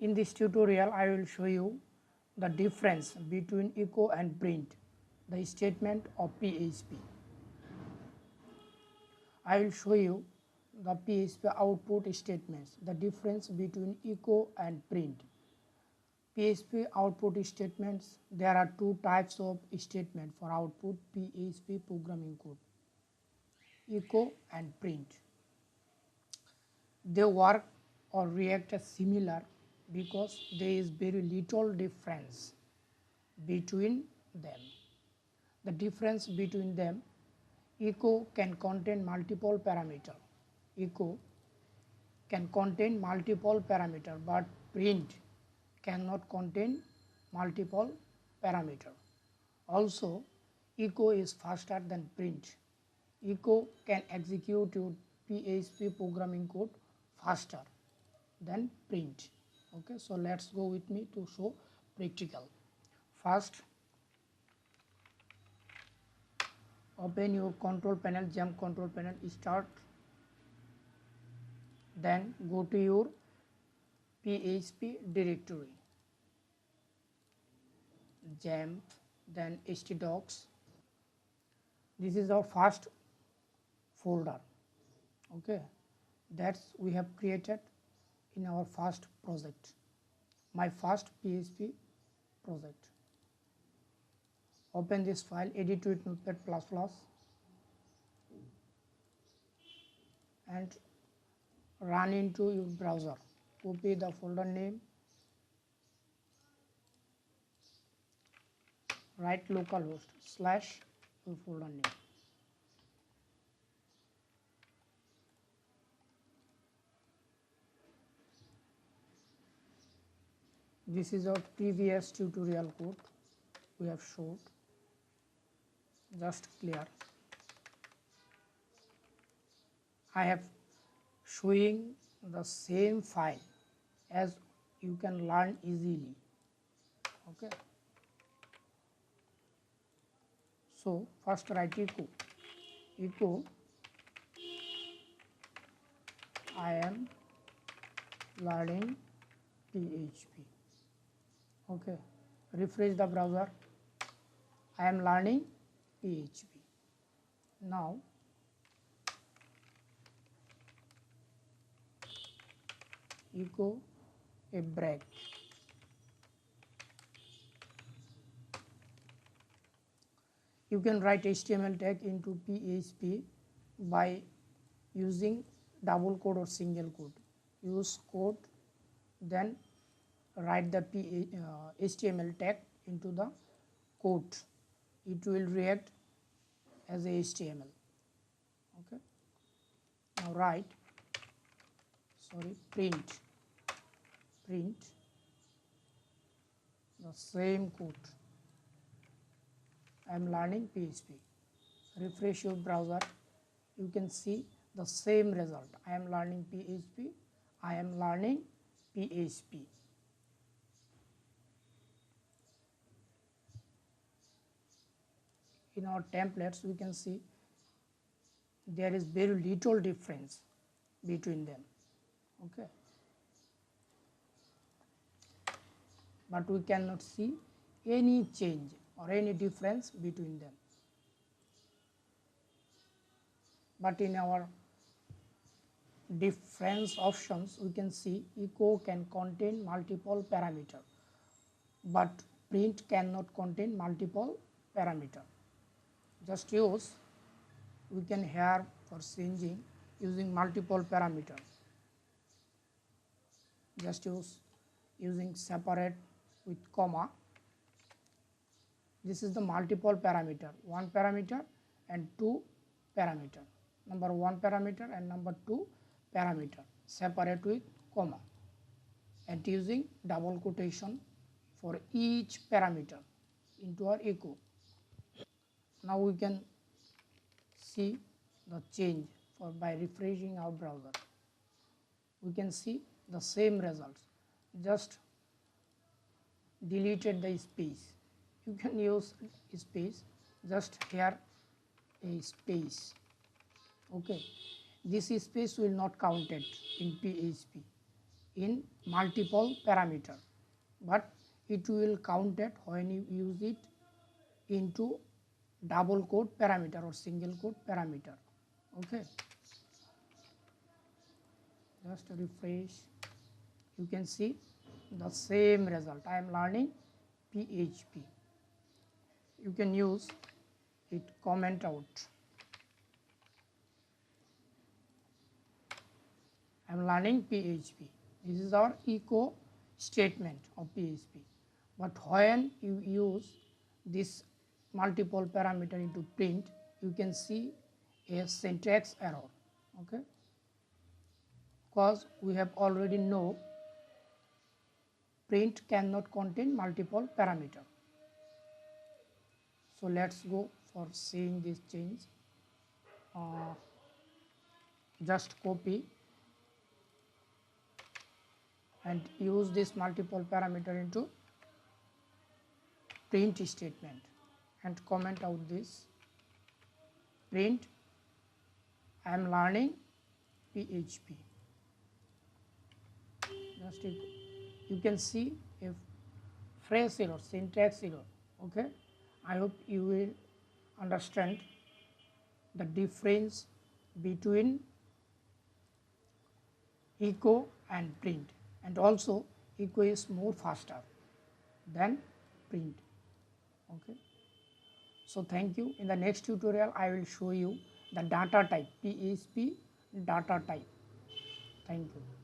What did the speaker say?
In this tutorial, I will show you the difference between echo and print, the statement of PHP. I will show you the PHP output statements, the difference between echo and print. PHP output statements, there are two types of statement for output PHP programming code, echo and print. They work or react as similar because there is very little difference between them. The difference between them, echo can contain multiple parameters. Echo can contain multiple parameters, but print cannot contain multiple parameters. Also, echo is faster than print. Echo can execute your PHP programming code faster than print. Okay, so let's go with me to show practical. First, open your control panel, jump control panel, start, then go to your PHP directory, jump, then htdocs. This is our first folder. Okay, that's we have created in our first project, my first PHP project. Open this file, edit with Notepad++, and run into your browser. Copy the folder name, write localhost / your folder name. This is our previous tutorial code we have showed, just clear. I have showing the same file as you can learn easily. Okay. So first write echo I am learning PHP. Okay, refresh the browser. I am learning PHP. Now echo a break. You can write HTML tag into PHP by using double quote or single quote. Use quote, then write the HTML tag into the quote. It will react as a HTML. Okay. Now write, print the same code. I am learning PHP. Refresh your browser. You can see the same result. I am learning PHP. I am learning PHP. In our templates, we can see there is very little difference between them. Okay. But we cannot see any change or any difference between them. But in our difference options, we can see echo can contain multiple parameters, but print cannot contain multiple parameters. Just use, we can here for changing using multiple parameters. Just using separate with comma. This is the multiple parameter, one parameter and two parameter. Number one parameter and number two parameter, separate with comma, and using double quotation for each parameter into our echo. Now we can see the change by refreshing our browser. We can see the same results. Just deleted the space. You can use space, just here a space. Okay, this space will not counted in PHP. in multiple parameter, but it will count it when you use it into double quote parameter or single quote parameter. Okay, just refresh, you can see the same result. I am learning PHP. You can use it, comment out. I am learning PHP. This is our echo statement of PHP. But when you use this multiple parameter into print, you can see a syntax error. Okay, because we have already know print cannot contain multiple parameter. So let's go for seeing this change. Just copy and use this multiple parameter into print statement and comment out this print I am learning PHP. Just you can see if phrase error, syntax error. Okay, I hope you will understand the difference between echo and print, and also echo is more faster than print. Okay, so thank you. In the next tutorial I will show you the data type, PHP data type. Thank you.